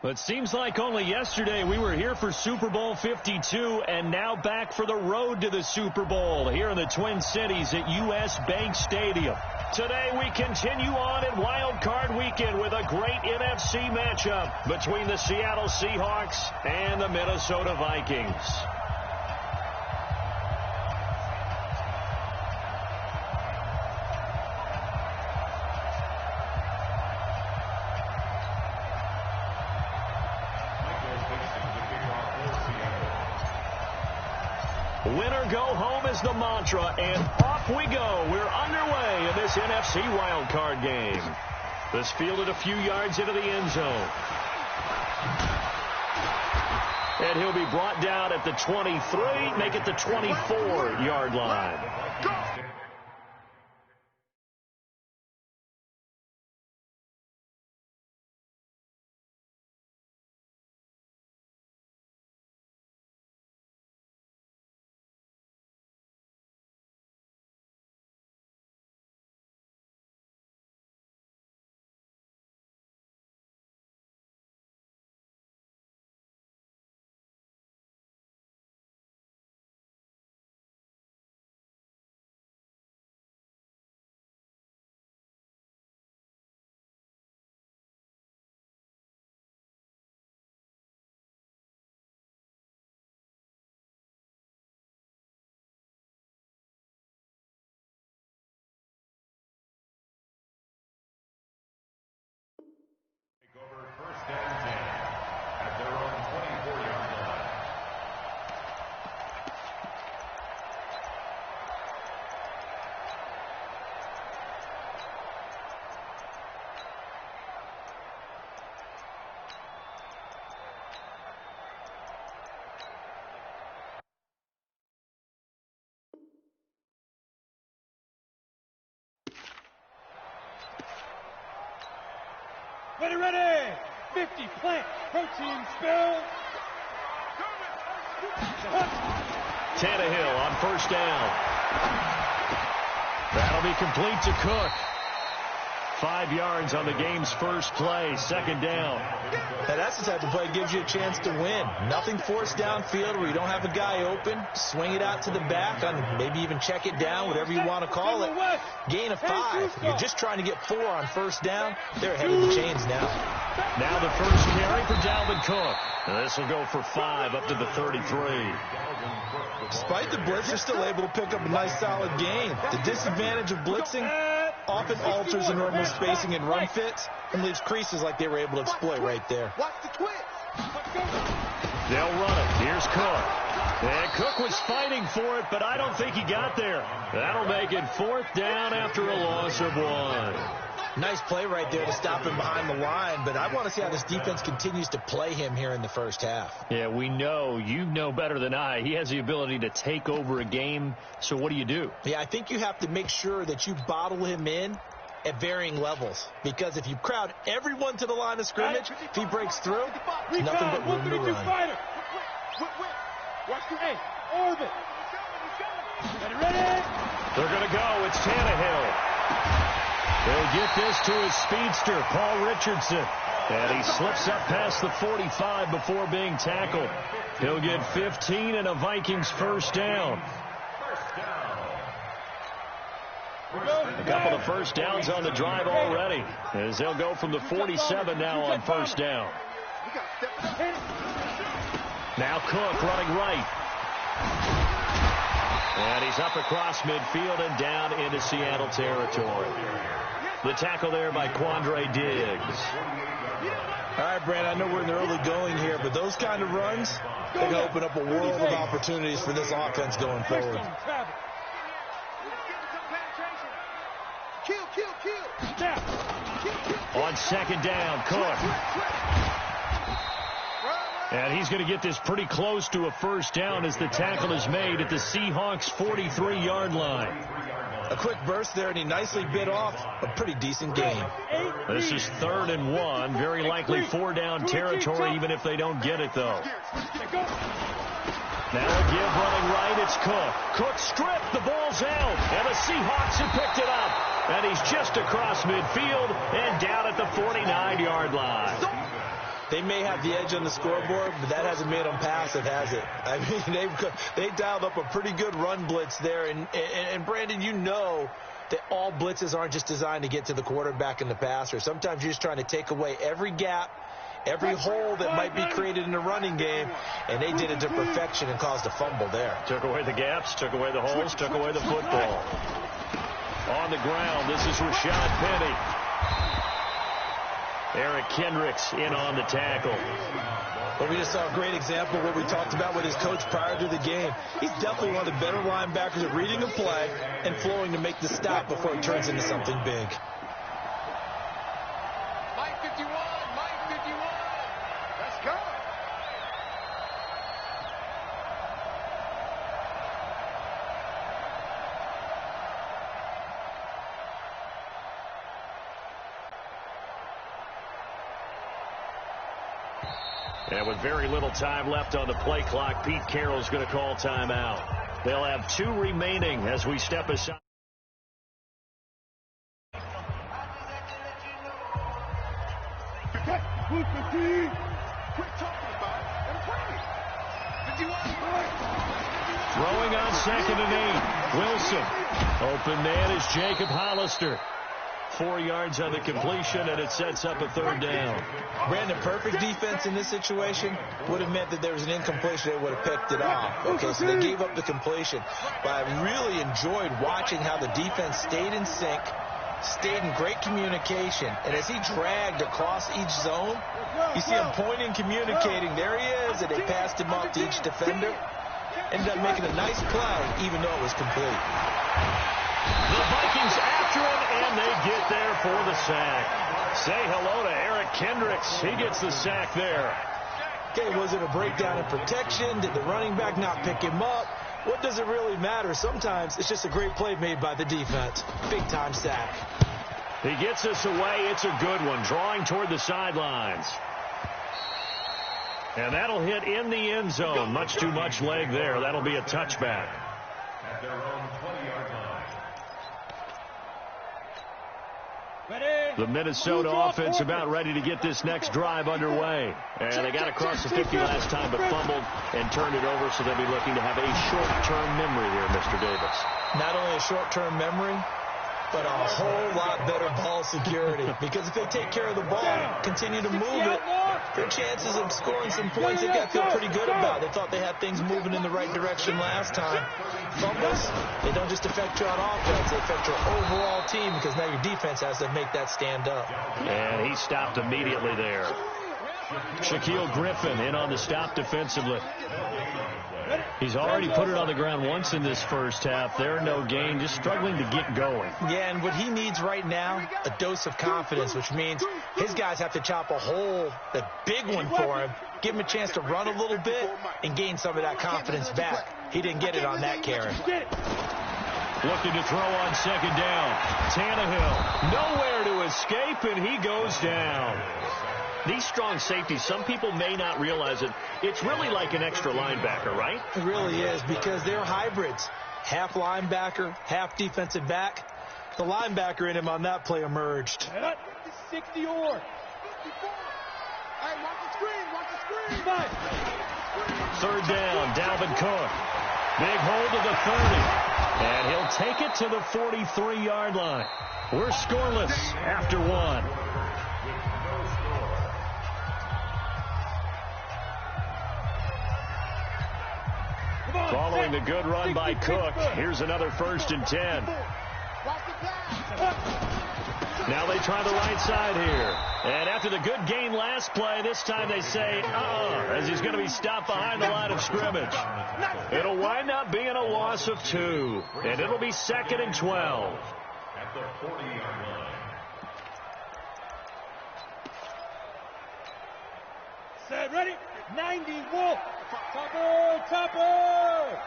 It seems like only yesterday we were here for Super Bowl 52 and now back for the road to the Super Bowl here in the Twin Cities at U.S. Bank Stadium. Today we continue on in Wild Card Weekend with a great NFC matchup between the Seattle Seahawks and the Minnesota Vikings. Winner go home is the mantra, and off we go. We're underway in this NFC wildcard game. This fielded a few yards into the end zone. And he'll be brought down at the 23, make it the 24-yard line. First and 10 at their own 24-yard line. Ready! 50, plant, protein, spill. Tannehill on first down. That'll be complete to Cook. 5 yards on the game's first play, second down. Now that's the type of play that gives you a chance to win. Nothing forced downfield where you don't have a guy open. Swing it out to the back, maybe even check it down, whatever you want to call it. Gain of 5. You're just trying to get 4 on first down. They're ahead of the chains now. Now the first carry for Dalvin Cook. This will go for 5 up to the 33. Despite the blitz, they're still able to pick up a nice solid gain. The disadvantage of blitzing often alters the normal spacing and run fits and leaves creases like they were able to exploit right there. They'll run it. Here's Cook. And Cook was fighting for it, but I don't think he got there. That'll make it 4th down after a loss of 1. Nice play right there to stop him behind the line, but I want to see how this defense continues to play him here in the first half. Yeah, we know. You know better than I. He has the ability to take over a game, so what do you do? Yeah, I think you have to make sure that you bottle him in at varying levels, because if you crowd everyone to the line of scrimmage, if he breaks through, it's nothing but room to run. Watch the orbit. Ready? They're going to go. It's Tannehill. They'll get this to his speedster, Paul Richardson. And he slips up past the 45 before being tackled. He'll get 15 and a Vikings first down. A couple of first downs on the drive already, as they'll go from the 47 now on first down. Now Cook running right. And he's up across midfield and down into Seattle territory. The tackle there by Quandre Diggs. All right, Brand, I know we're in the early going here, but those kind of runs, they can open up a world of opportunities for this offense going forward. On second down, Cook. And he's going to get this pretty close to a first down as the tackle is made at the Seahawks' 43-yard line. A quick burst there, and he nicely bit off a pretty decent gain. This is 3rd and 1. Very likely 4-down territory, even if they don't get it, though. Now a give running right. It's Cook. Cook stripped. The ball's out. And the Seahawks have picked it up. And he's just across midfield and down at the 49-yard line. They may have the edge on the scoreboard, but that hasn't made them passive, has it? I mean, they dialed up a pretty good run blitz there. And Brandon, you know that all blitzes aren't just designed to get to the quarterback and the passer. Sometimes you're just trying to take away every gap, every hole that might be created in the running game, and they did it to perfection and caused a fumble there. Took away the gaps, took away the holes, took away the football. On the ground, this is Rashad Penny. Eric Kendricks in on the tackle. But we just saw a great example of what we talked about with his coach prior to the game. He's definitely one of the better linebackers at reading a play and flowing to make the stop before it turns into something big. Mike 51, let's go. And with very little time left on the play clock, Pete Carroll's going to call timeout. They'll have 2 remaining as we step aside. Throwing on 2nd and 8. Wilson. Open man is Jacob Hollister. 4 yards on the completion, and it sets up a 3rd down. Brandon, perfect defense in this situation would have meant that there was an incompletion. They would have picked it off. Okay, so they gave up the completion. But I really enjoyed watching how the defense stayed in sync, stayed in great communication. And as he dragged across each zone, you see him pointing, communicating. There he is, and they passed him off to each defender. Ended up making a nice play, even though it was complete. The Vikings after him, and they get there for the sack. Say hello to Eric Kendricks. He gets the sack there. Okay, was it a breakdown in protection? Did the running back not pick him up? What does it really matter? Sometimes it's just a great play made by the defense. Big-time sack. He gets us away. It's a good one, drawing toward the sidelines. And that'll hit in the end zone. Much too much leg there. That'll be a touchback. At their own 20-yard line. The Minnesota offense about ready to get this next drive underway. And they got across the 50 last time, but fumbled and turned it over, so they'll be looking to have a short-term memory here, Mr. Davis. Not only a short-term memory, but a whole lot better ball security. Because if they take care of the ball, continue to move it, their chances of scoring some points, they've got to feel pretty good about. They thought they had things moving in the right direction last time. Fumbles, they don't just affect you on offense, they affect your overall team, because now your defense has to make that stand up. And he stopped immediately there. Shaquille Griffin in on the stop defensively. He's already put it on the ground once in this first half. They're no gain, just struggling to get going. Yeah, and what he needs right now, a dose of confidence, which means his guys have to chop a hole, a big one for him, give him a chance to run a little bit and gain some of that confidence back. He didn't get it on that carry. Looking to throw on 2nd down. Tannehill, nowhere to escape, and he goes down. These strong safeties, some people may not realize it. It's really like an extra linebacker, right? It really is, because they're hybrids. Half linebacker, half defensive back. The linebacker in him on that play emerged. 60 or. Hey, watch the screen. 3rd down, Dalvin Cook. Big hold to the 30. And he'll take it to the 43-yard line. We're scoreless after 1. Following the good run by Cook, here's another 1st and 10. Now they try the right side here. And after the good gain last play, this time they say, as he's going to be stopped behind the line of scrimmage. It'll wind up being a loss of 2. And it'll be 2nd and 12. At the 40-yard line. Set, ready? 90, Wolf. Topper.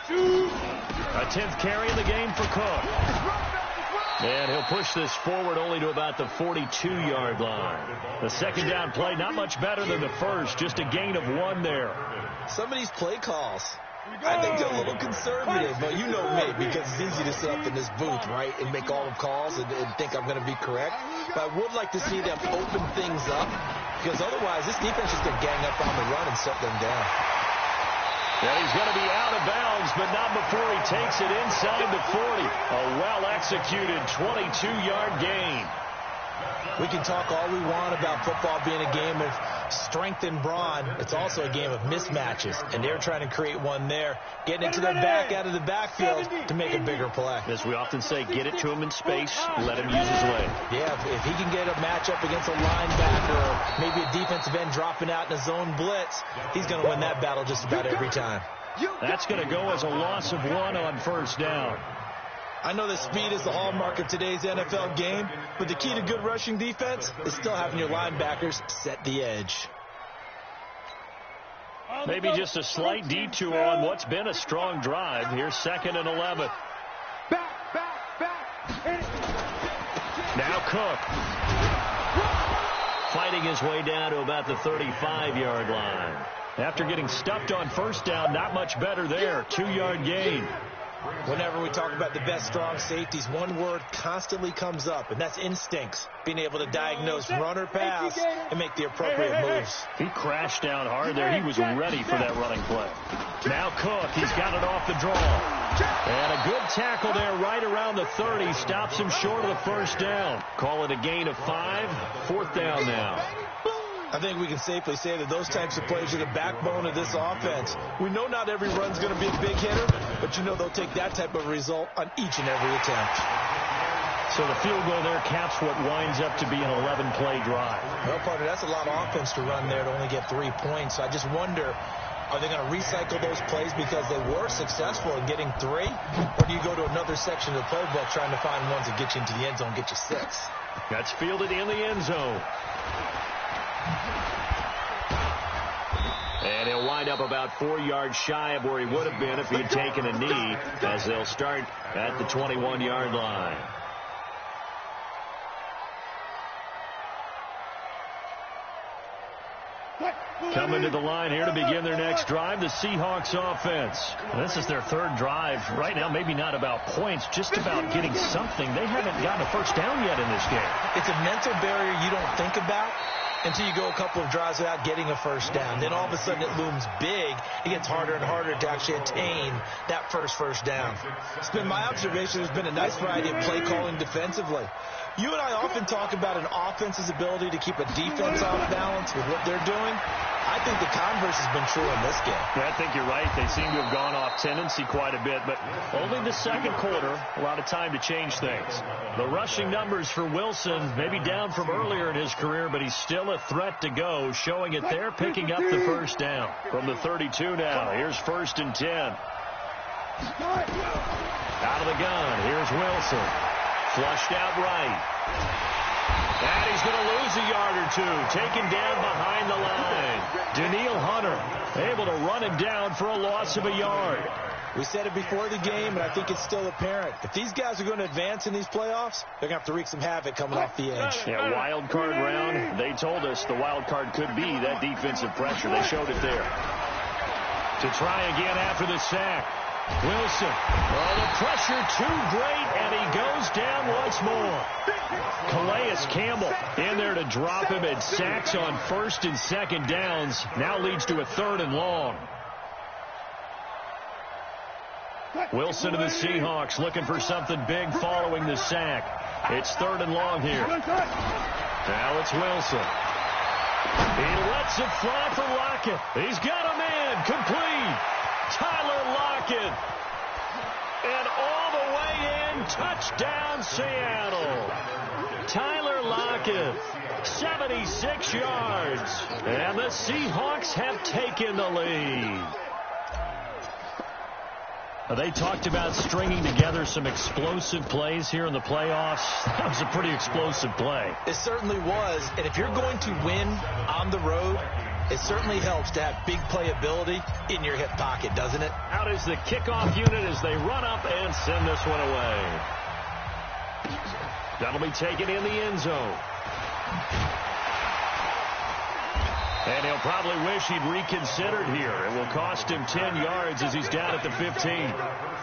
Shoot. A 10th carry in the game for Cook. And he'll push this forward only to about the 42-yard line. The 2nd down play, not much better than the first, just a gain of 1 there. Some of these play calls, I think they're a little conservative, but you know me, because it's easy to sit up in this booth, right, and make all the calls and think I'm going to be correct. But I would like to see them open things up because otherwise this defense is going to gang up on the run and shut them down. And he's going to be out of bounds, but not before he takes it inside the 40. A well-executed 22-yard gain. We can talk all we want about football being a game of strength and brawn. It's also a game of mismatches, and they're trying to create one there, getting it to their back out of the backfield to make a bigger play. As we often say, get it to him in space, let him use his leg. Yeah, if he can get a matchup against a linebacker or maybe a defensive end dropping out in a zone blitz, he's going to win that battle just about every time. That's going to go as a loss of 1 on first down. I know that speed is the hallmark of today's NFL game, but the key to good rushing defense is still having your linebackers set the edge. Maybe just a slight detour on what's been a strong drive. Here's 2nd and 11. Now Cook. Fighting his way down to about the 35-yard line. After getting stuffed on first down, not much better there. 2-yard gain. Whenever we talk about the best strong safeties, one word constantly comes up, and that's instincts. Being able to diagnose run or pass and make the appropriate moves. He crashed down hard there. He was ready for that running play. Now Cook, he's got it off the draw. And a good tackle there right around the 30. Stops him short of the first down. Call it a gain of 5. 4th down now. I think we can safely say that those types of plays are the backbone of this offense. We know not every run's going to be a big hitter, but you know they'll take that type of result on each and every attempt. So the field goal there caps what winds up to be an 11-play drive. Well, partner, that's a lot of offense to run there to only get 3 points. So I just wonder, are they going to recycle those plays because they were successful in getting 3? Or do you go to another section of the playbook trying to find ones that get you into the end zone, get you 6? That's fielded in the end zone. And he'll wind up about 4 yards shy of where he would have been if he had taken a knee, as they'll start at the 21-yard line. Coming to the line here to begin their next drive, the Seahawks offense. This is their 3rd drive. Right now, maybe not about points, just about getting something. They haven't gotten a first down yet in this game. It's a mental barrier you don't think about until you go a couple of drives without getting a first down. Then all of a sudden it looms big. It gets harder and harder to actually attain that first down. It's been my observation there's been a nice variety of play calling defensively. You and I often talk about an offense's ability to keep a defense off balance with what they're doing. I think the converse has been true in this game. I think you're right. They seem to have gone off tendency quite a bit, but only the 2nd quarter, a lot of time to change things. The rushing numbers for Wilson, maybe down from earlier in his career, but he's still a threat to go, showing it there, picking up the first down. From the 32 now, here's 1st and 10. Out of the gun, here's Wilson. Flushed out right. And he's going to lose a yard or 2. Taken down behind the line. Daniil Hunter able to run him down for a loss of a yard. We said it before the game, and I think it's still apparent. If these guys are going to advance in these playoffs, they're going to have to wreak some havoc coming off the edge. Yeah, wild card round. They told us the wild card could be that defensive pressure. They showed it there. To try again after the sack. Wilson. Oh, the pressure too great, and he goes down once more. Calais Campbell in there to drop him, and sacks on 1st and 2nd downs. Now leads to a 3rd and long. Wilson and the Seahawks looking for something big following the sack. It's 3rd and long here. Now it's Wilson. He lets it fly for Lockett. He's got a man complete. Tyler Lockett. And all the way in, touchdown Seattle. Tyler Lockett, 76 yards. And the Seahawks have taken the lead. They talked about stringing together some explosive plays here in the playoffs. That was a pretty explosive play. It certainly was. And if you're going to win on the road, it certainly helps to have big playability in your hip pocket, doesn't it? Out is the kickoff unit as they run up and send this one away. That'll be taken in the end zone. And he'll probably wish he'd reconsidered here. It will cost him 10 yards as he's down at the 15.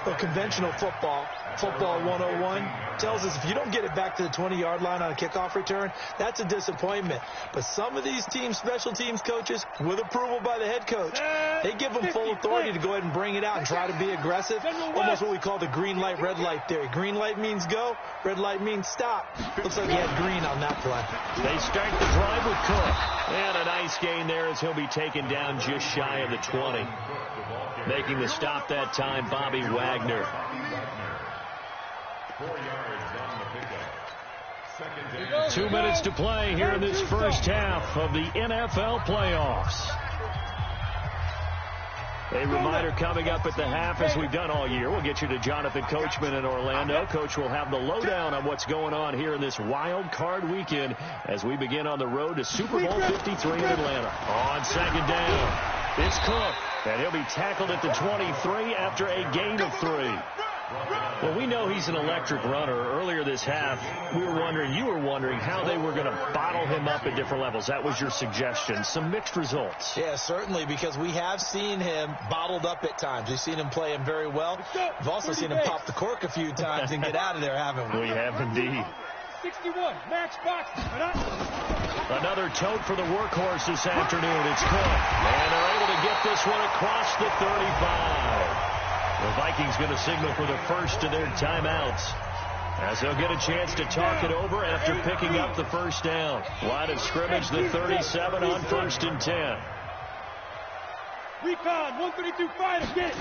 Well, conventional football 101, tells us if you don't get it back to the 20-yard line on a kickoff return, that's a disappointment. But some of these teams, special teams coaches, with approval by the head coach, they give them full authority to go ahead and bring it out and try to be aggressive. Almost what we call the green light, red light theory. Green light means go, red light means stop. Looks like he had green on that play. They start the drive with Cook. And a nice gain there as he'll be taken down just shy of the 20. Making the stop that time, Bobby Wagner. 4 yards on the pickup. 2nd down. 2 minutes to play here in this first half of the NFL playoffs. A reminder coming up at the half, as we've done all year. We'll get you to Jonathan Coachman in Orlando. Coach will have the lowdown on what's going on here in this wild card weekend as we begin on the road to Super Bowl 53 in Atlanta. On 2nd down, it's Cook, and he'll be tackled at the 23 after a gain of 3. Well, we know he's an electric runner. Earlier this half, you were wondering how they were going to bottle him up at different levels. That was your suggestion. Some mixed results. Yeah, certainly, because we have seen him bottled up at times. We've seen him play him very well. We've also seen him pop the cork a few times and get out of there, haven't we? We have indeed. 61, max box. Another tote for the workhorse this afternoon. It's Cook. And they're able to get this one across the 35. The Vikings going to signal for the first of their timeouts, as they'll get a chance to talk it over after picking up the first down. Line of scrimmage, the 37 on 1st and 10. Recon, 132-5 again.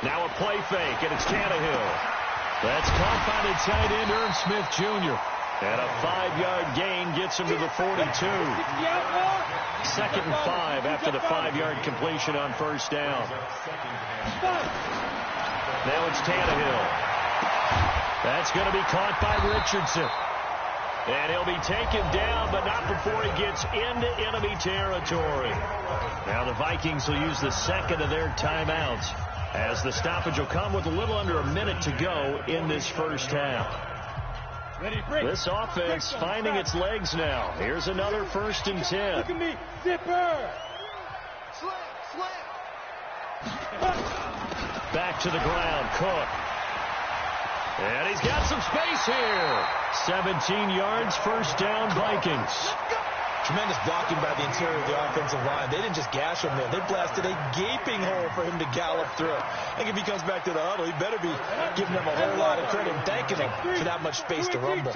Now a play fake, and it's Tannehill. That's caught by the tight end, Irv Smith Jr. And a 5-yard gain gets him to the 42. 2nd and 5 after the 5-yard completion on first down. Now it's Tannehill. That's going to be caught by Richardson. And he'll be taken down, but not before he gets into enemy territory. Now the Vikings will use the second of their timeouts, as the stoppage will come with a little under a minute to go in this first half. This offense finding its legs now. Here's another 1st and 10. Look at me, zipper. Back to the ground, Cook. And he's got some space here. 17 yards, first down, Vikings. Tremendous blocking by the interior of the offensive line. They didn't just gash him there. They blasted a gaping hole for him to gallop through. I think if he comes back to the huddle, he better be giving them a whole lot of credit and thanking them for that much space to rumble.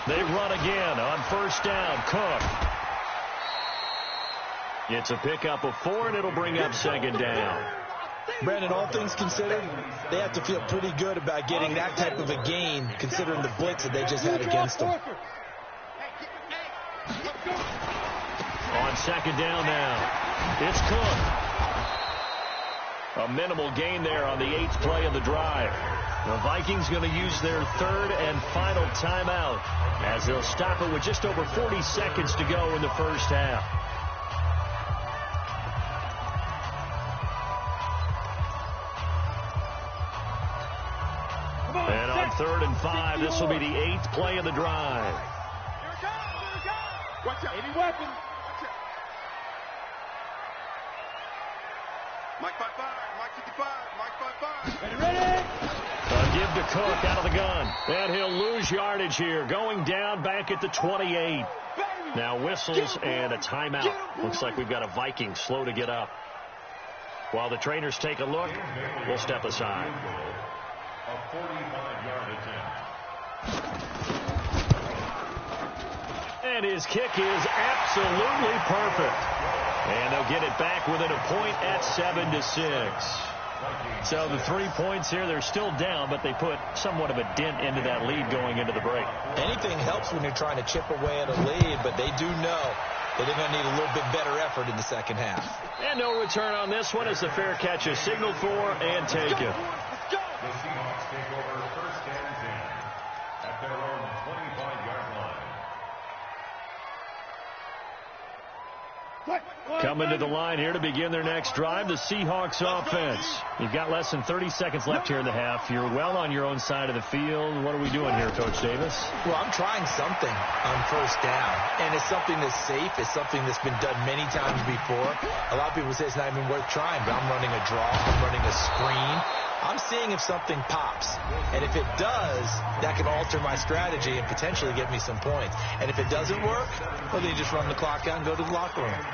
They run again on first down. Cook. It's a pickup of 4, and it'll bring up 2nd down. Brandon, all things considered, they have to feel pretty good about getting that type of a gain, considering the blitz that they just had against them. On 2nd down now, it's Cook. A minimal gain there on the 8th play of the drive. The Vikings going to use their 3rd and final timeout, as they'll stop it with just over 40 seconds to go in the first half. And on 3rd and 5, this will be the 8th play of the drive. Watch out. Any weapon. Mike 55, Mike 55, Mike 55. Ready? A give to Cook out of the gun. And he'll lose yardage here, going down back at the 28. Now whistles and a timeout. Looks like we've got a Viking slow to get up. While the trainers take a look, we'll step aside. A 45-yard attempt. And his kick is absolutely perfect. And they'll get it back within a point at 7-6. So the 3 points here, they're still down, but they put somewhat of a dent into that lead going into the break. Anything helps when you're trying to chip away at a lead, but they do know that they're going to need a little bit better effort in the second half. And no return on this one as the fair catch is signaled for and taken. The Seahawks take over 1st and 10 at their own 25-yard line. Coming to the line here to begin their next drive, the Seahawks offense. You've got less than 30 seconds left here in the half. You're well on your own side of the field. What are we doing here, Coach Davis? Well, I'm trying something on first down, and it's something that's safe. It's something that's been done many times before. A lot of people say it's not even worth trying, but I'm running a draw. I'm running a screen. I'm seeing if something pops. And if it does, that can alter my strategy and potentially get me some points. And if it doesn't work, well, then you just run the clock out and go to the locker room.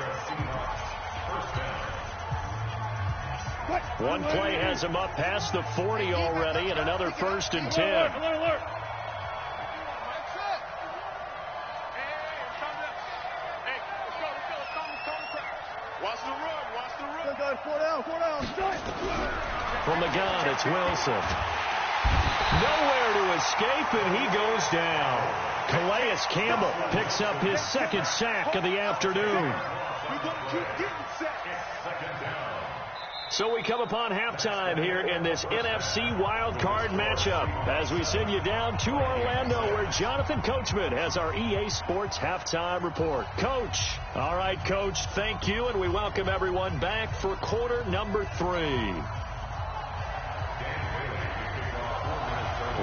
One play has him up past the 40 already, and another 1st and 10. Watch the run. Watch the run. Four down. From the gun, it's Wilson. Nowhere to escape, and he goes down. Calais Campbell picks up his 2nd sack of the afternoon. We're going to keep getting second down. So we come upon halftime here in this NFC wildcard matchup as we send you down to Orlando where Jonathan Coachman has our EA Sports halftime report. Coach. All right, Coach, thank you, and we welcome everyone back for quarter number 3.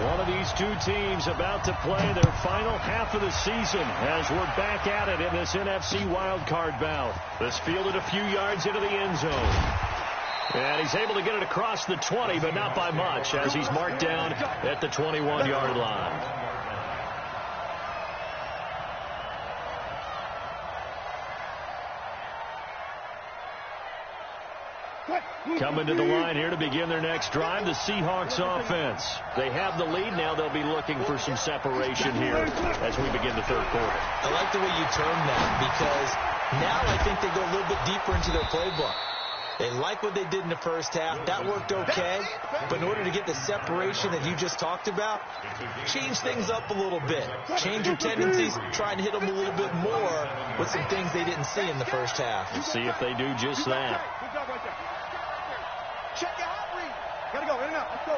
One of these two teams about to play their final half of the season as we're back at it in this NFC wildcard bout. This fielded a few yards into the end zone. And he's able to get it across the 20, but not by much, as he's marked down at the 21-yard line. Coming to the line here to begin their next drive, the Seahawks offense. They have the lead. Now they'll be looking for some separation here as we begin the 3rd quarter. I like the way you term that because now I think they go a little bit deeper into their playbook. They like what they did in the first half. That worked okay. But in order to get the separation that you just talked about, change things up a little bit. Change your tendencies. Try and hit them a little bit more with some things they didn't see in the first half. We'll see if they do just that. Check your hot read. Gotta go. In and out. Let's go.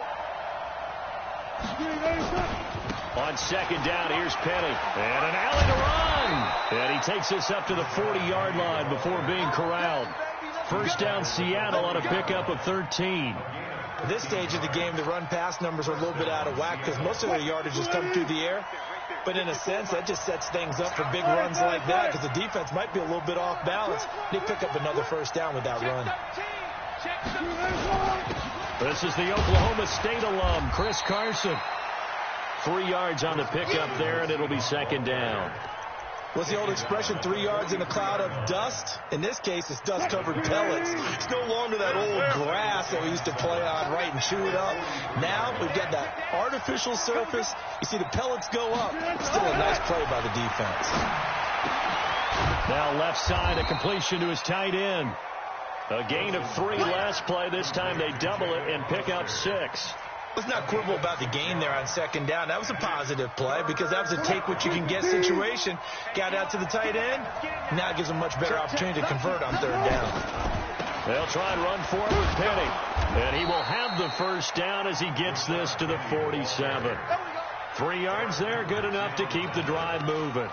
On 2nd down, here's Penny. And an alley to run. And he takes us up to the 40-yard line before being corralled. 1st down, Seattle on a pickup of 13. At this stage of the game, the run-pass numbers are a little bit out of whack because most of their yardage has come through the air. But in a sense, that just sets things up for big runs like that because the defense might be a little bit off balance. They pick up another 1st down with that run. This is the Oklahoma State alum, Chris Carson. 3 yards on the pickup there, and it'll be 2nd down. What's the old expression, 3 yards in a cloud of dust? In this case, it's dust-covered pellets. It's no longer that old grass that we used to play on, right, and chew it up. Now we've got that artificial surface. You see the pellets go up. Still a nice play by the defense. Now left side, a completion to his tight end. A gain of 3 last play. This time they double it and pick up 6. Let's not quibble about the gain there on 2nd down. That was a positive play because that was a take-what-you-can-get situation. Got out to the tight end. Now it gives them a much better opportunity to convert on 3rd down. They'll try and run for it with Penny. And he will have the 1st down as he gets this to the 47. 3 yards there, good enough to keep the drive moving.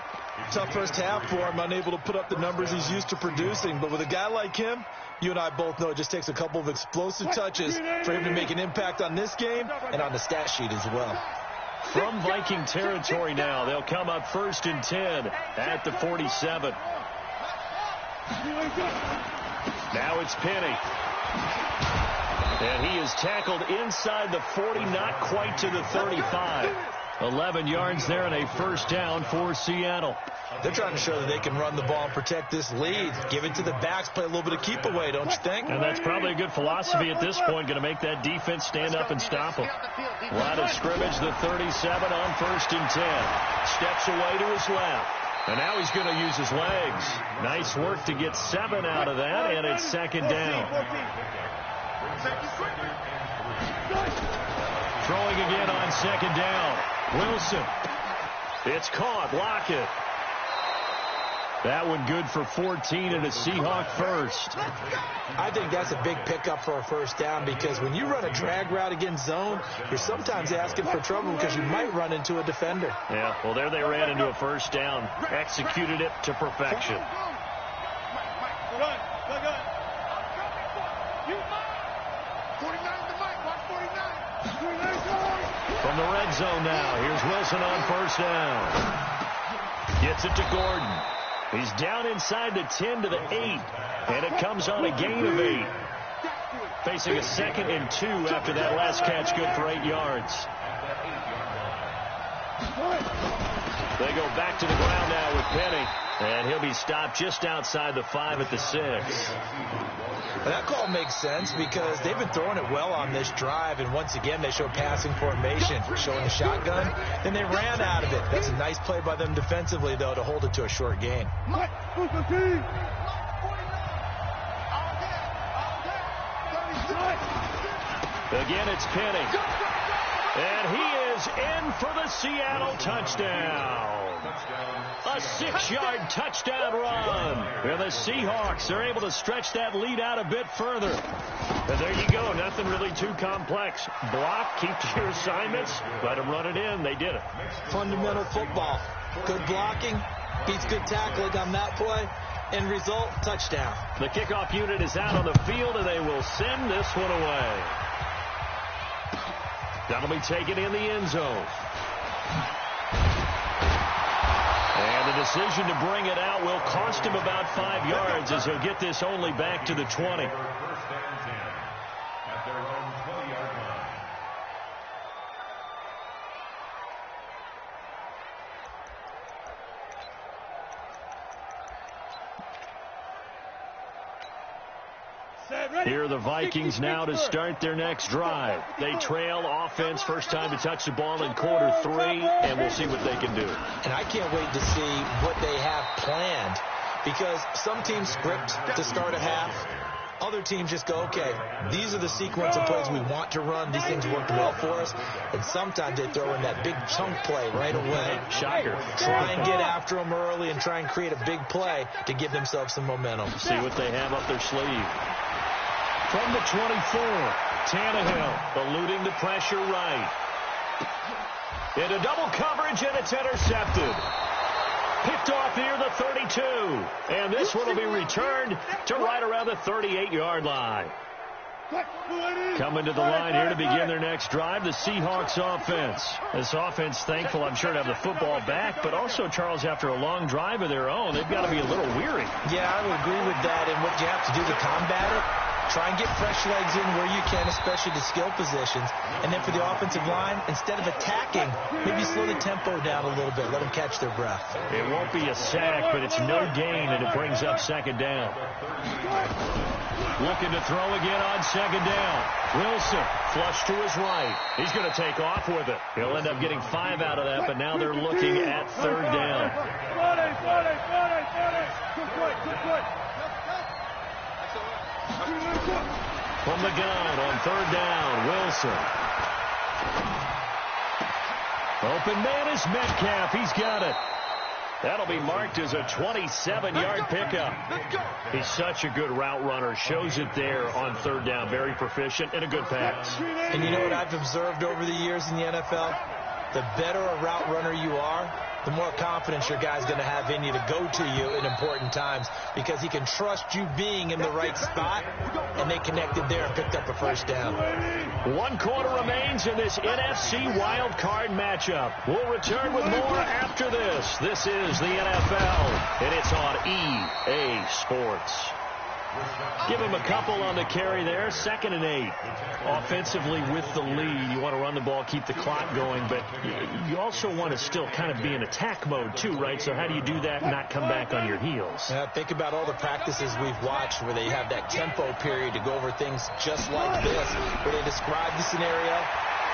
Tough first half for him, unable to put up the numbers he's used to producing. But with a guy like him, you and I both know it just takes a couple of explosive touches for him to make an impact on this game and on the stat sheet as well. From Viking territory now, they'll come up 1st and 10 at the 47. Now it's Penny. And he is tackled inside the 40, not quite to the 35. 11 yards there and a 1st down for Seattle. They're trying to show that they can run the ball and protect this lead. Give it to the backs, play a little bit of keep away, don't you think? And that's probably a good philosophy at this point, going to make that defense stand up and stop them. Line of scrimmage, the 37 on 1st and 10. Steps away to his left. And now he's going to use his legs. Nice work to get 7 out of that, and it's 2nd down. Throwing again on 2nd down. Wilson. It's caught. Lockett. That one good for 14 and a Seahawk 1st. I think that's a big pickup for a 1st down because when you run a drag route against zone, you're sometimes asking for trouble because you might run into a defender. Yeah, well, there they ran into a 1st down. Executed it to perfection. Run. Go, go. You mine. 49 to Mike. Watch 49. From the red zone now, here's Wilson on first down. Gets it to Gordon. He's down inside the 10 to the 8, and it comes on a gain of 8. Facing a 2nd and 2 after that last catch, good for 8 yards. They go back to the ground now with Penny, and he'll be stopped just outside the 5 at the 6. That call makes sense because they've been throwing it well on this drive, and once again they show passing formation, showing the shotgun. Then they ran out of it. That's a nice play by them defensively, though, to hold it to a short gain. Again, it's Penny. And he is in for the Seattle touchdown. A 6-yard touchdown run. And the Seahawks are able to stretch that lead out a bit further. And there you go. Nothing really too complex. Block, keep to your assignments, let them run it in. They did it. Fundamental football. Good blocking, beats good tackling on that play. End result, touchdown. The kickoff unit is out on the field, and they will send this one away. That'll be taken in the end zone. And the decision to bring it out will cost him about 5 yards as he'll get this only back to the 20. First and 10 at their own 20-yard line. Here are the Vikings now to start their next drive. They trail offense, first time to touch the ball in quarter 3, and we'll see what they can do. And I can't wait to see what they have planned, because some teams script to start a half. Other teams just go, okay, these are the sequence of plays we want to run. These things worked well for us. And sometimes they throw in that big chunk play right away. Shocker. Try and get after them early and try and create a big play to give themselves some momentum. See what they have up their sleeve. From the 24, Tannehill eluding the pressure right. Into double coverage, and it's intercepted. Picked off near the 32. And this one will be returned to right around the 38-yard line. Coming to the line here to begin their next drive, the Seahawks offense. This offense thankful, I'm sure, to have the football back, but also, Charles, after a long drive of their own, they've got to be a little weary. Yeah, I would agree with that. And what you have to do to combat it, try and get fresh legs in where you can, especially the skill positions. And then for the offensive line, instead of attacking, maybe slow the tempo down a little bit. Let them catch their breath. It won't be a sack, but it's no gain, and it brings up second down. Looking to throw again on second down. Wilson, flush to his right. He's going to take off with it. He'll end up getting 5 out of that, but now they're looking at third down. From the gun on third down, Wilson. Open man is Metcalf. He's got it. That'll be marked as a 27-yard pickup. He's such a good route runner. Shows it there on third down. Very proficient and a good pass. And you know what I've observed over the years in the NFL? The better a route runner you are, the more confidence your guy's going to have in you to go to you in important times, because he can trust you being in the right spot, and they connected there and picked up a first down. 1 quarter remains in this NFC wild card matchup. We'll return with more after this. This is the NFL, and it's on EA Sports. Give him a couple on the carry there. 2nd and 8. Offensively with the lead, you want to run the ball, keep the clock going, but you also want to still kind of be in attack mode too, right? So how do you do that and not come back on your heels? Think about all the practices we've watched where they have that tempo period to go over things just like this, where they describe the scenario,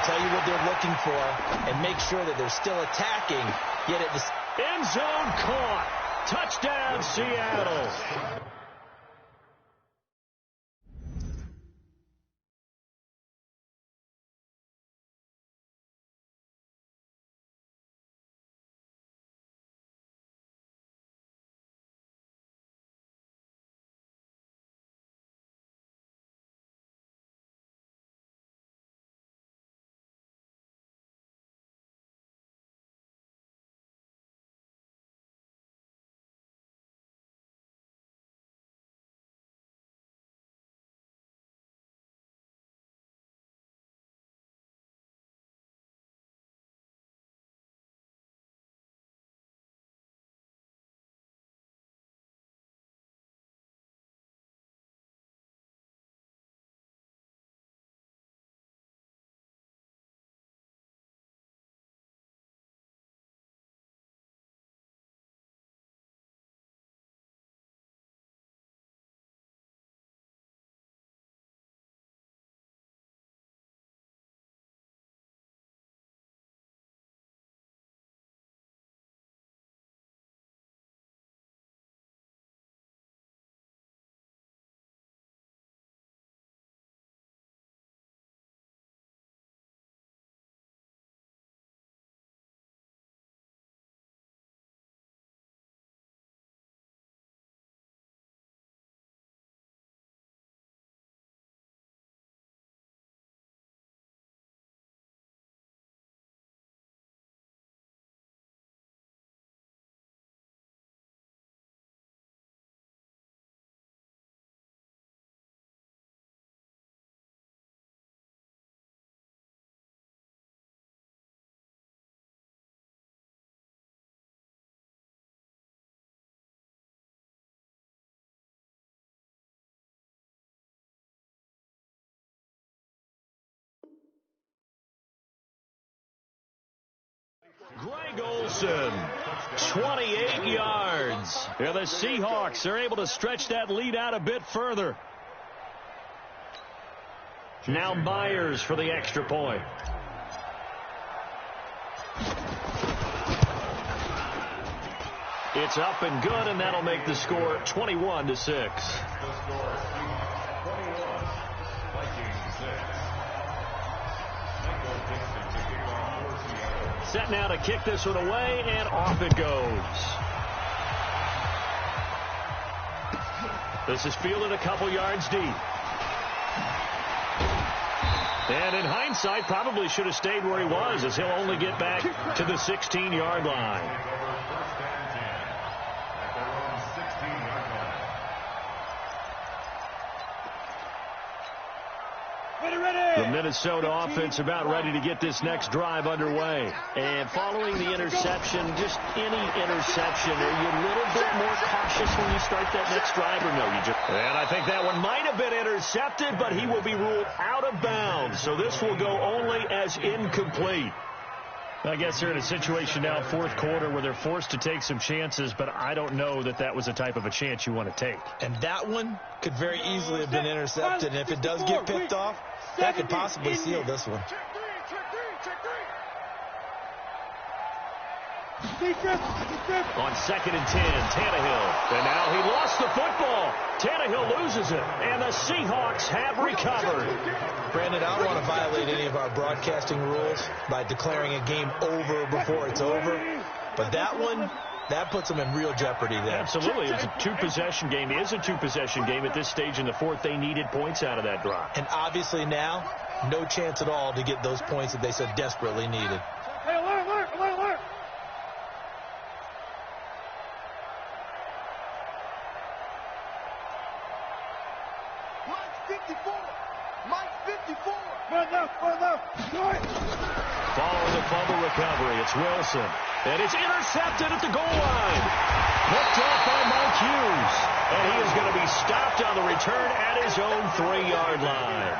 tell you what they're looking for, and make sure that they're still attacking, yet at the end zone caught. Touchdown, Seattle. Greg Olsen, 28 yards. Yeah, the Seahawks are able to stretch that lead out a bit further. Now Myers for the extra point. It's up and good, and that'll make the score 21-6. The score, 21, Vikings 6. Set now to kick this one away, and off it goes. This is fielded a couple yards deep. And in hindsight, probably should have stayed where he was, as he'll only get back to the 16-yard line. The Minnesota offense about ready to get this next drive underway. And following the interception, just any interception, are you a little bit more cautious when you start that next drive, or no? And I think that one might have been intercepted, but he will be ruled out of bounds. So this will go only as incomplete. I guess they're in a situation now, fourth quarter, where they're forced to take some chances, but I don't know that that was the type of a chance you want to take. And that one could very easily have been intercepted. And if it does get picked off, that could possibly seal this one. On 2nd and 10, Tannehill. And now he lost the football. Tannehill loses it. And the Seahawks have recovered. Brandon, I don't want to violate any of our broadcasting rules by declaring a game over before it's over. But that one, that puts them in real jeopardy there. Absolutely. It's a two-possession game. It is a two-possession game at this stage in the fourth. They needed points out of that drive. And obviously now, no chance at all to get those points that they so desperately needed. Hey, alert. Mike 54. Following the fumble recovery, it's Wilson. And it's intercepted at the goal line. Picked off by Mike Hughes. And he is going to be stopped on the return at his own 3-yard line.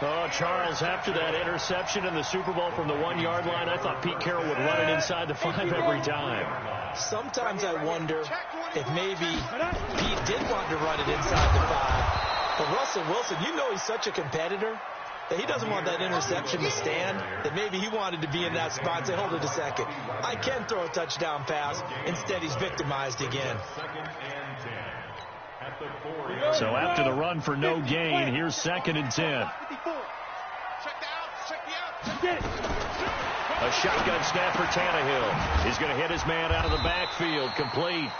Oh, Charles, after that interception in the Super Bowl from the 1-yard line, I thought Pete Carroll would run it inside the 5 every time. Sometimes I wonder if maybe Pete did want to run it inside the 5. But Russell Wilson, you know he's such a competitor that he doesn't want that interception to stand, that maybe he wanted to be in that spot and say, hold it a second, I can throw a touchdown pass. Instead, he's victimized again. So after the run for no gain, here's 2nd and 10. A shotgun snap for Tannehill. He's going to hit his man out of the backfield, complete.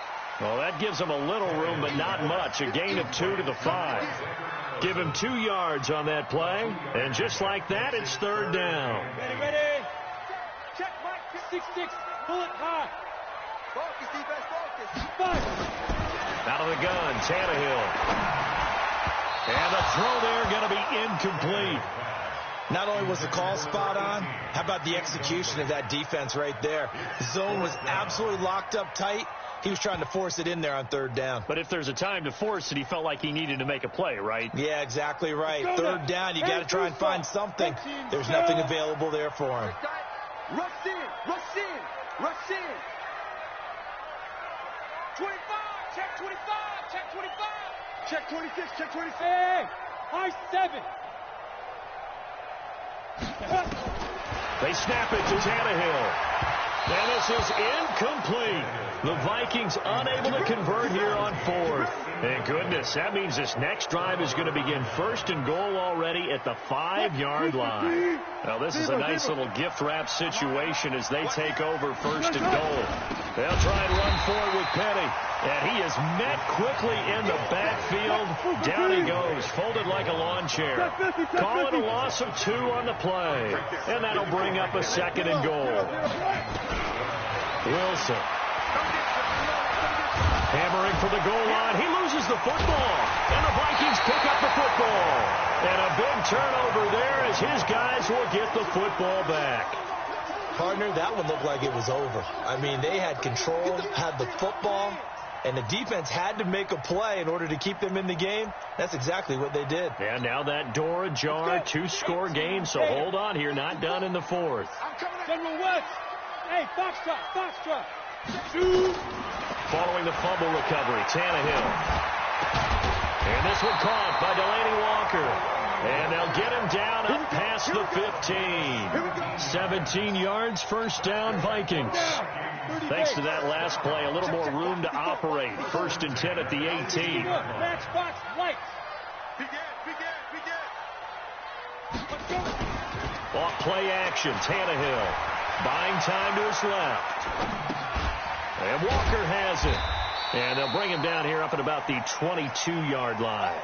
Well, that gives him a little room, but not much. A gain of 2 to the 5. Give him 2 yards on that play. And just like that, it's 3rd down. Ready. Check, Mike. 6-6. Pull it high. Focus, defense, focus. 5. Out of the gun, Tannehill. And the throw there going to be incomplete. Not only was the call spot on, how about the execution of that defense right there? The zone was absolutely locked up tight. He was trying to force it in there on 3rd down. But if there's a time to force it, he felt like he needed to make a play, right? Yeah, exactly right. 3rd down, you got to try and find something. There's nothing available there for him. Rush in. 25. Check 25. Check 26. Check 26. Hey, high 7. They snap it to Tannehill. And this is incomplete. The Vikings unable to convert here on 4th. And goodness, that means this next drive is going to begin 1st and goal already at the 5-yard line. Now, this is a nice little gift wrap situation as they take over 1st and goal. They'll try and run forward with Petty. And he is met quickly in the backfield. Down he goes, folded like a lawn chair. Call it a loss of 2 on the play. And that'll bring up a 2nd and goal. Wilson. Hammering for the goal line. He loses the football. And the Vikings pick up the football. And a big turnover there as his guys will get the football back. Partner, that one looked like it was over. I mean, they had control, had the football, and the defense had to make a play in order to keep them in the game. That's exactly what they did. And now that door ajar, 2-score game, so hold on here, not done in the 4th. General West. Hey, foxtrot. Following the fumble recovery, Tannehill. And this one caught by Delaney Walker. And they'll get him down up past the 15. 17 yards, first down, Vikings. Thanks to that last play, a little more room to operate. 1st and 10 at the 18. Match box, lights. Off play action, Tannehill. Buying time to his left. And Walker has it. And they'll bring him down here up at about the 22-yard line.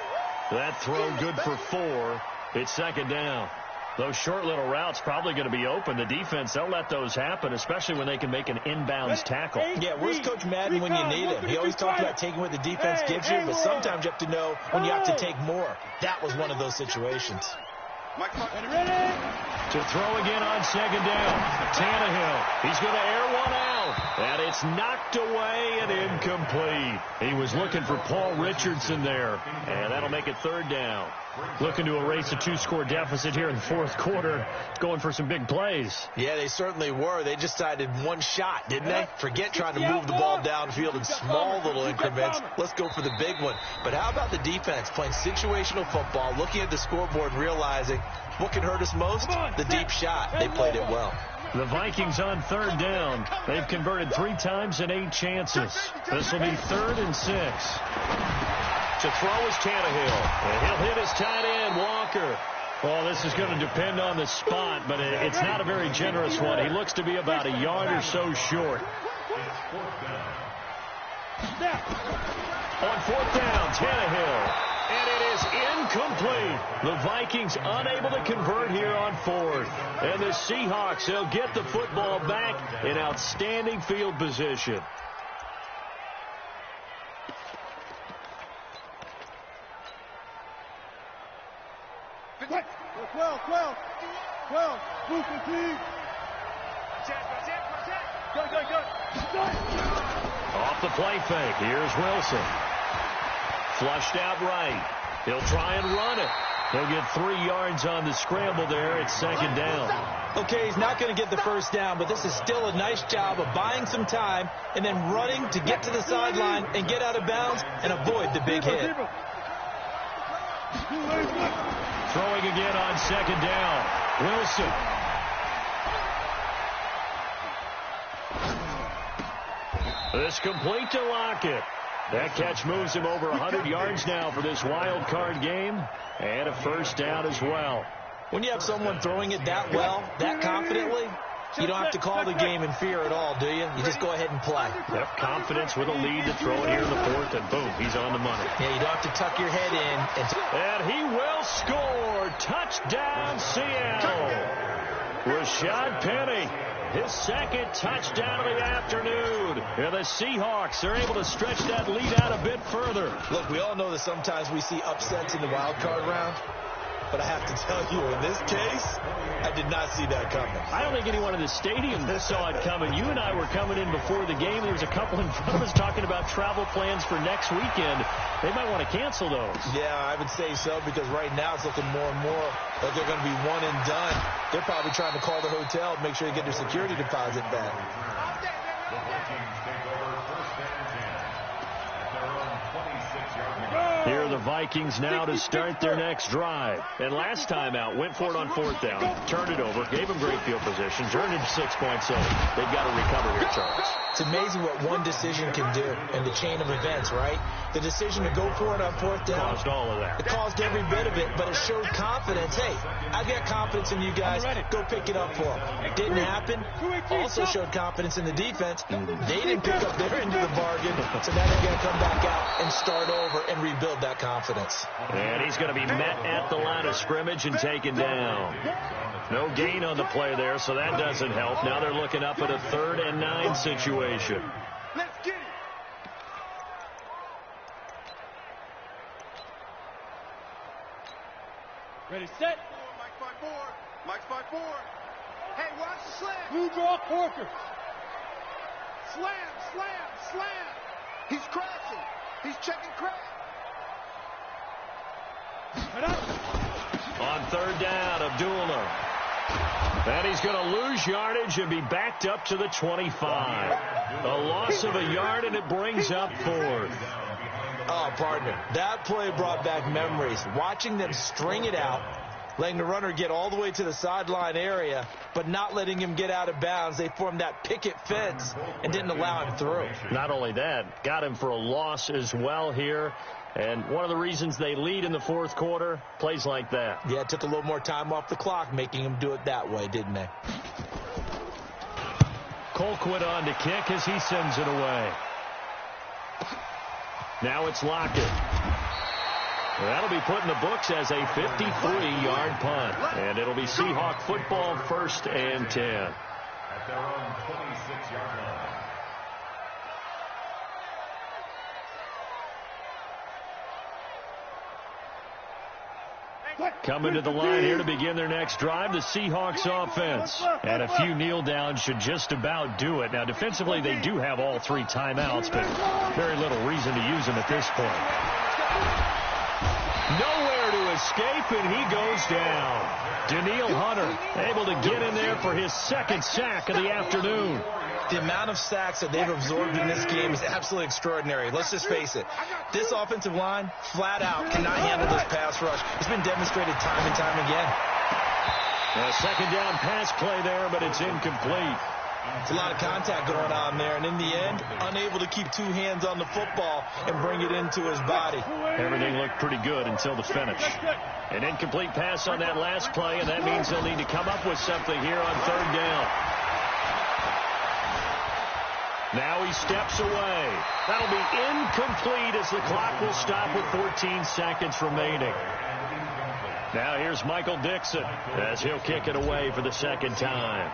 That throw good for 4. It's 2nd down. Those short little routes probably going to be open. The defense, they'll let those happen, especially when they can make an inbounds tackle. Yeah, where's Coach Madden when you need him? He always talks about taking what the defense gives you, but sometimes you have to know when you have to take more. That was one of those situations. To throw again on 2nd down. Tannehill. He's going to air one out. And it's knocked away and incomplete. He was looking for Paul Richardson there. And that'll make it 3rd down. Looking to erase a 2-score deficit here in the 4th quarter. Going for some big plays. Yeah, they certainly were. They just decided one shot, didn't they? Forget trying to move the ball downfield in small little increments. Let's go for the big one. But how about the defense playing situational football, looking at the scoreboard and realizing what can hurt us most? The deep shot. They played it well. The Vikings on 3rd down. They've converted 3 times in 8 chances. This will be 3rd and 6. To throw is Tannehill. And he'll hit his tight end, Walker. Well, this is going to depend on the spot, but it's not a very generous one. He looks to be about a yard or so short. On 4th down, Tannehill. And it is incomplete. The Vikings unable to convert here on 4th. And the Seahawks, they'll get the football back in outstanding field position. Move complete. Go. Off the play fake. Here's Wilson. Flushed out right. He'll try and run it. He'll get 3 yards on the scramble there. It's 2nd down. Okay, he's not going to get the 1st down, but this is still a nice job of buying some time and then running to get to the sideline and get out of bounds and avoid the big hit. Throwing again on 2nd down. Wilson. This complete to Lockett. That catch moves him over 100 yards now for this wild card game. And a 1st down as well. When you have someone throwing it that well, that confidently, you don't have to call the game in fear at all, do you? You just go ahead and play. Yep, confidence with a lead to throw it here in the 4th, and boom, he's on the money. Yeah, you don't have to tuck your head in. And he will score. Touchdown, Seattle. Rashad Penny. His 2nd touchdown of the afternoon. And the Seahawks are able to stretch that lead out a bit further. Look, we all know that sometimes we see upsets in the wild card round. But I have to tell you, in this case, I did not see that coming. I don't think anyone in the stadium saw it coming. You and I were coming in before the game. There was a couple in front of us talking about travel plans for next weekend. They might want to cancel those. Yeah, I would say so, because right now it's looking more and more like they're going to be one and done. They're probably trying to call the hotel and make sure they get their security deposit back. The Vikings take over 1st and 10 at their own 26-yard line. Here are the Vikings now to start their next drive. And last time out, went for it on 4th down, turned it over, gave them great field position, turned it 6 points over. They've got to recover here, Charles. It's amazing what one decision can do in the chain of events, right? The decision to go for it on 4th down. Caused all of that. It caused every bit of it, but it showed confidence. Hey, I've got confidence in you guys. Go pick it up for them. It didn't happen. Also showed confidence in the defense. They didn't pick up their end of the bargain, so now they're going to come back out and start over and rebuild that confidence. And he's going to be met at the line of scrimmage and taken down. No gain on the play there, so that doesn't help. Now they're looking up at a 3rd and 9 situation. Let's get it. Ready, set. Mike's 5-4. Hey, watch the slam. Blue draw, Corker. Slam. He's crashing. He's checking crack. On 3rd down, Abdullah. And he's going to lose yardage and be backed up to the 25. A loss of a yard, and it brings up 4th. Oh, partner, that play brought back memories. Watching them string it out, letting the runner get all the way to the sideline area, but not letting him get out of bounds. They formed that picket fence and didn't allow him through. Not only that, got him for a loss as well here. And one of the reasons they lead in the 4th quarter, plays like that. Yeah, it took a little more time off the clock, making him do it that way, didn't they? Colquitt on to kick as he sends it away. Now it's Lockett. That'll be put in the books as a 53-yard punt. And it'll be Seahawk football, 1st and 10. At their own 26-yard line. Coming to the line here to begin their next drive, the Seahawks offense. And a few kneel downs should just about do it. Now, defensively, they do have all 3 timeouts, but very little reason to use them at this point. Nowhere to escape, and he goes down. Daniil Hunter able to get in there for his 2nd sack of the afternoon. The amount of sacks that they've absorbed in this game is absolutely extraordinary. Let's just face it. This offensive line, flat out, cannot handle this pass rush. It's been demonstrated time and time again. A 2nd down pass play there, but it's incomplete. It's a lot of contact going on there, and in the end, unable to keep 2 hands on the football and bring it into his body. Everything looked pretty good until the finish. An incomplete pass on that last play, and that means they'll need to come up with something here on 3rd down. Now he steps away. That'll be incomplete as the clock will stop with 14 seconds remaining. Now here's Michael Dixon as he'll kick it away for the 2nd time.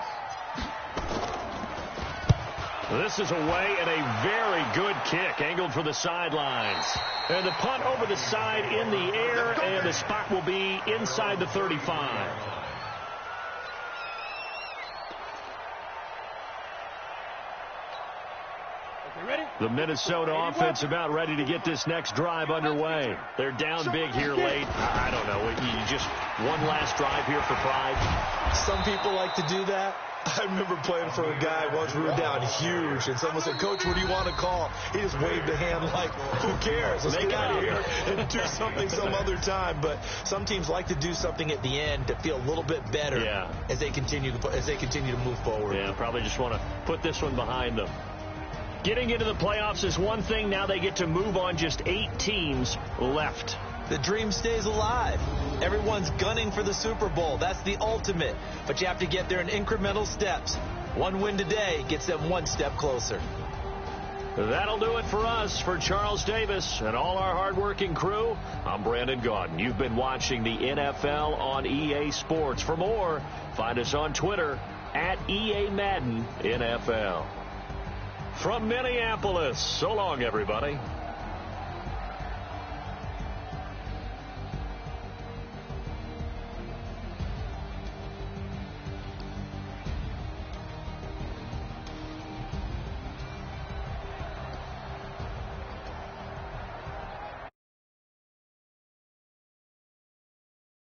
This is away and a very good kick angled for the sidelines. And the punt over the side in the air, and the spot will be inside the 35. The Minnesota offense about ready to get this next drive underway. They're down big here late. I don't know. You just one last drive here for pride. Some people like to do that. I remember playing for a guy once we were down huge, and someone said, "Coach, what do you want to call?" He just waved a hand like, "Who cares? Let's get out of here and do something some other time." But some teams like to do something at the end to feel a little bit better as they continue to move forward. Yeah, probably just want to put this one behind them. Getting into the playoffs is one thing. Now they get to move on. Just 8 teams left. The dream stays alive. Everyone's gunning for the Super Bowl. That's the ultimate. But you have to get there in incremental steps. One win today gets them 1 step closer. That'll do it for us. For Charles Davis and all our hardworking crew, I'm Brandon Gaudin. You've been watching the NFL on EA Sports. For more, find us on Twitter at EA Madden NFL. From Minneapolis, so long, everybody.